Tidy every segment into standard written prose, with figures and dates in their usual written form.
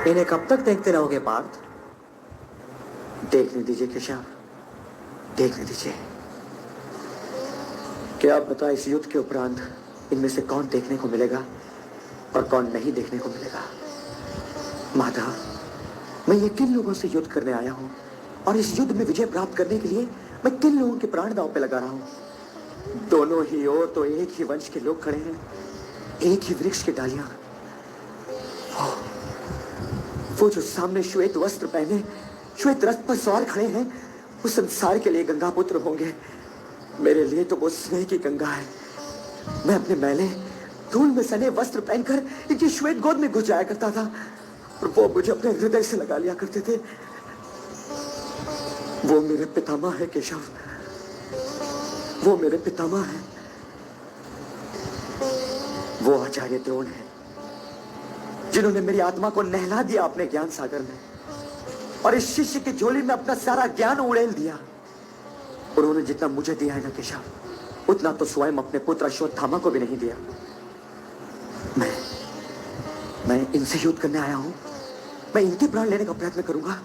इन्हें कब तक देखते रहोगे पार्थ? देखने दीजिए केशव, देखने दीजिए। क्या पता इस युद्ध के उपरांत इनमें से कौन देखने को मिलेगा और कौन नहीं देखने को मिलेगा। माधव, मैं ये किन लोगों से युद्ध करने आया हूं और इस युद्ध में विजय प्राप्त करने के लिए मैं किन लोगों के प्राण दांव पे लगा रहा हूं। दोनों ही ओर तो एक ही वंश के लोग खड़े हैं, एक ही वृक्ष की डालियां। वो जो सामने श्वेत वस्त्र पहने श्वेत रथ पर सवार खड़े हैं, वो संसार के लिए गंगा पुत्र होंगे। मेरे लिए तो वो स्नेह की गंगा है। मैं अपने मैले धूल में सने वस्त्र पहनकर इनकी श्वेत गोद में घुस जाया करता था और वो मुझे अपने हृदय से लगा लिया करते थे। वो मेरे पितामह है केशव, वो मेरे पितामह है। वो आचार्य द्रोण है जिन्होंने मेरी आत्मा को नहला दिया अपने ज्ञान सागर में और इस शिष्य की झोली में अपना सारा ज्ञान उड़ेल दिया। उन्होंने जितना मुझे दिया है ना केशव, उतना तो स्वयं अपने पुत्र अश्वत्थामा को भी नहीं दिया। मैं इनसे युद्ध करने आया हूं, मैं इनके प्राण लेने का प्रयत्न करूंगा।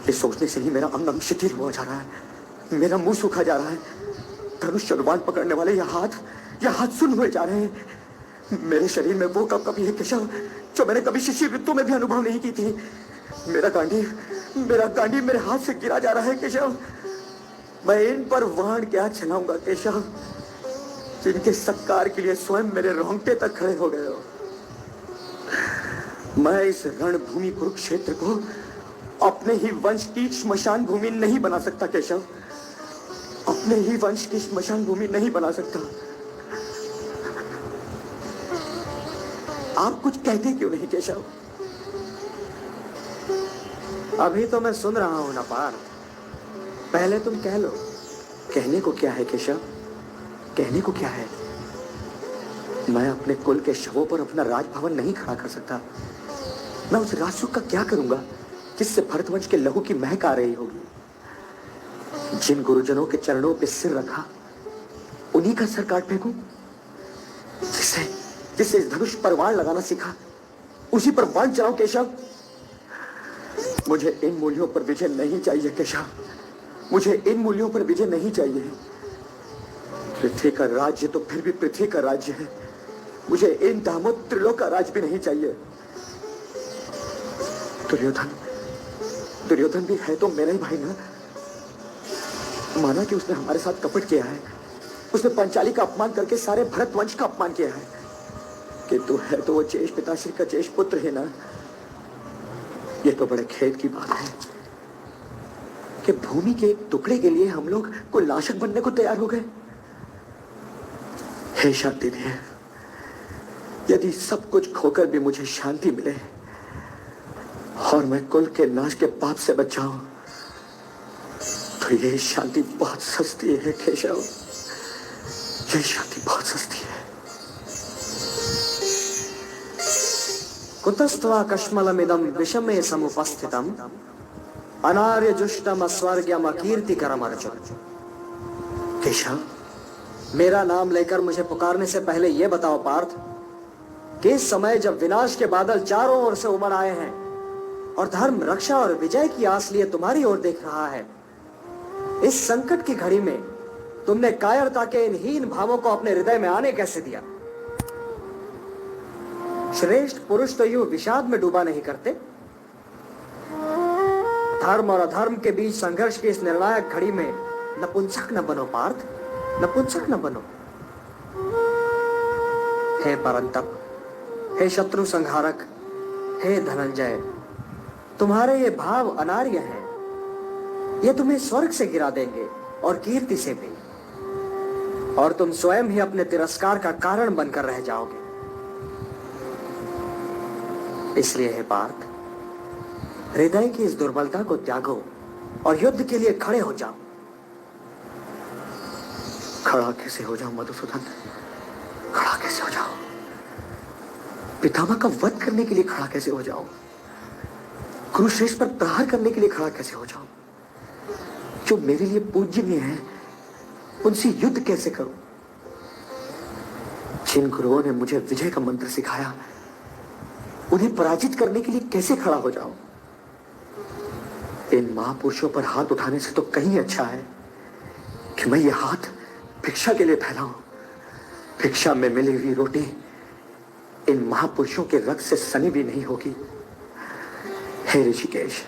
इस सोचने से ही मेरा अंग अंग शिथिल हुआ जा रहा है, मेरा मुंह सूखा जा रहा है। धनुष चरवाण पकड़ने वाले यह हाथ सुन्न हुए जा रहे हैं। मेरे शरीर में वो कभी है केशव जो मैंने कभी शिशिर ऋतु में भी अनुभव नहीं की थी। मेरा गांडी मेरे हाथ से गिरा जा रहा है केशव। मैं इन पर वाण क्या चलाऊंगा केशव, जिनके सत्कार के लिए स्वयं मेरे रोंगटे तक खड़े हो गए हो। मैं इस रणभूमि कुरुक्षेत्र को अपने ही वंश की श्मशान भूमि नहीं बना सकता केशव, अपने ही वंश की श्मशान भूमि नहीं बना सकता। आप कुछ कहते क्यों नहीं केशव? अभी तो मैं सुन रहा हूं ना पार्थ, पहले तुम कह लो। कहने को क्या है केशव, कहने को क्या है? मैं अपने कुल के शवों पर अपना राजभवन नहीं खड़ा कर सकता। मैं उस राजसुख का क्या करूंगा जिससे भरतवंश के लहू की महक आ रही होगी। जिन गुरुजनों के चरणों पे सिर रखा उन्हीं का सर काट फेंकूं। जिससे इस धनुष पर वाण लगाना सीखा उसी पर वाण चलाऊं केशव। मुझे इन मूल्यों पर विजय नहीं चाहिए केशव, मुझे इन मूल्यों पर विजय नहीं चाहिए। पृथ्वी का राज्य तो फिर भी पृथ्वी का राज्य है, मुझे इन दामोद त्रिलोक का राज्य भी नहीं चाहिए। दुर्योधन भी है तो मेरा ही भाई ना। माना कि उसने हमारे साथ कपट किया है, उसने पंचाली का अपमान करके सारे भरत वंश का अपमान किया है, किंतु है तो वो चेश पिताश्री का चेश पुत्र है ना। ये तो बड़े खेद की बात है कि भूमि के एक टुकड़े के लिए हम लोग कोई लाशक बनने को तैयार हो गए। हे शांति देव, यदि सब कुछ खोकर भी मुझे शांति मिले और मैं कुल के नाश के पाप से बच जाऊं तो ये शांति बहुत सस्ती है केशव, ये शांति बहुत सस्ती है। कुतस्त्वा कश्मलमिदं विषमे समुपस्थितम् अनार्य जुष्टम अस्वर्ग्यम अकीर्तिकरम अर्जुन। केशव, मेरा नाम लेकर मुझे पुकारने से पहले यह बताओ पार्थ कि इस समय जब विनाश के बादल चारों ओर से उमड़ आए हैं और धर्म रक्षा और विजय की आस लिए तुम्हारी ओर देख रहा है, इस संकट की घड़ी में तुमने कायरता के इन हीन भावों को अपने हृदय में आने कैसे दिया? श्रेष्ठ पुरुष तो यूं विषाद में डूबा नहीं करते। धर्म और अधर्म के बीच संघर्ष की इस निर्णायक घड़ी में नपुंसक न बनो पार्थ, नपुंसक न बनो। हे परंतप, हे शत्रु संहारक, हे धनंजय, तुम्हारे ये भाव अनार्य हैं। ये तुम्हें स्वर्ग से गिरा देंगे और कीर्ति से भी, और तुम स्वयं ही अपने तिरस्कार का कारण बनकर रह जाओगे। इसलिए हे पार्थ, हृदय की इस दुर्बलता को त्यागो और युद्ध के लिए खड़े हो जाओ। खड़ा कैसे हो जाऊं मधुसूदन, खड़ा कैसे हो जाऊं? पितामह का वध करने के लिए खड़ा कैसे हो जाऊं? कुरुश्रेष्ठ पर प्रहार करने के लिए खड़ा कैसे हो जाऊं? जो मेरे लिए पूज्यनीय है उनसे युद्ध कैसे करूं? जिन गुरुओं ने मुझे विजय का मंत्र सिखाया उन्हें पराजित करने के लिए कैसे खड़ा हो जाऊं? इन महापुरुषों पर हाथ उठाने से तो कहीं अच्छा है कि मैं ये हाथ भिक्षा के लिए फैलाऊं। भिक्षा में मिली हुई रोटी इन महापुरुषों के रक्त से सनी भी नहीं होगी। हे ऋषिकेश,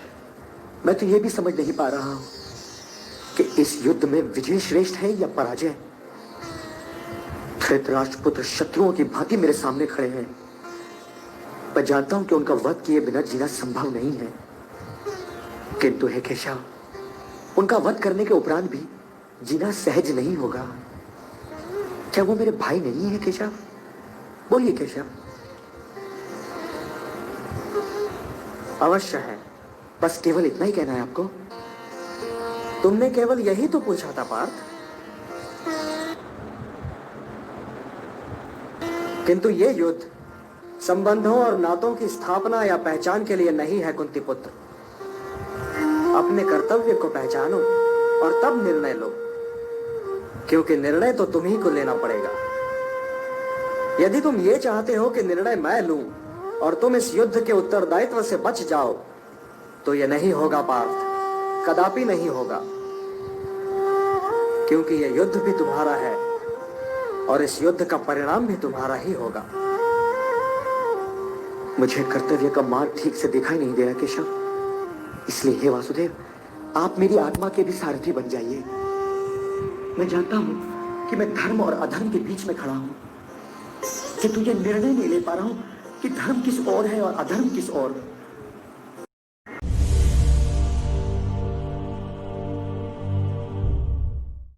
मैं तो यह भी समझ नहीं पा रहा हूं कि इस युद्ध में विजय श्रेष्ठ है या पराजय। धृतराष्ट्रपुत्र शत्रुओं की भांति मेरे सामने खड़े हैं। मैं जानता हूं कि उनका वध किए बिना जीना संभव नहीं है, किंतु हे केशव, उनका वध करने के उपरांत भी जीना सहज नहीं होगा। क्या वो मेरे भाई नहीं है केशव? बोलिए केशव। अवश्य है। बस केवल इतना ही कहना है आपको? तुमने केवल यही तो पूछा था पार्थ। किंतु ये युद्ध संबंधों और नातों की स्थापना या पहचान के लिए नहीं है कुंती पुत्र। अपने कर्तव्य को पहचानो और तब निर्णय लो, क्योंकि निर्णय तो तुम्ही को लेना पड़ेगा। यदि तुम ये चाहते हो कि निर्णय मैं लूं और तुम इस युद्ध के उत्तरदायित्व से बच जाओ, तो यह नहीं होगा पार्थ, कदापि नहीं होगा। क्योंकि यह युद्ध भी तुम्हारा है और इस युद्ध का परिणाम भी तुम्हारा ही होगा। मुझे कर्तव्य का मार्ग ठीक से दिखाई नहीं दे रहा केशव, इसलिए हे वासुदेव, आप मेरी आत्मा के भी सारथी बन जाइए। मैं जानता हूं कि मैं धर्म और अधर्म के बीच में खड़ा हूं, कि तुझे निर्णय नहीं ले पा रहा हूं कि धर्म किस ओर है और अधर्म किस ओर।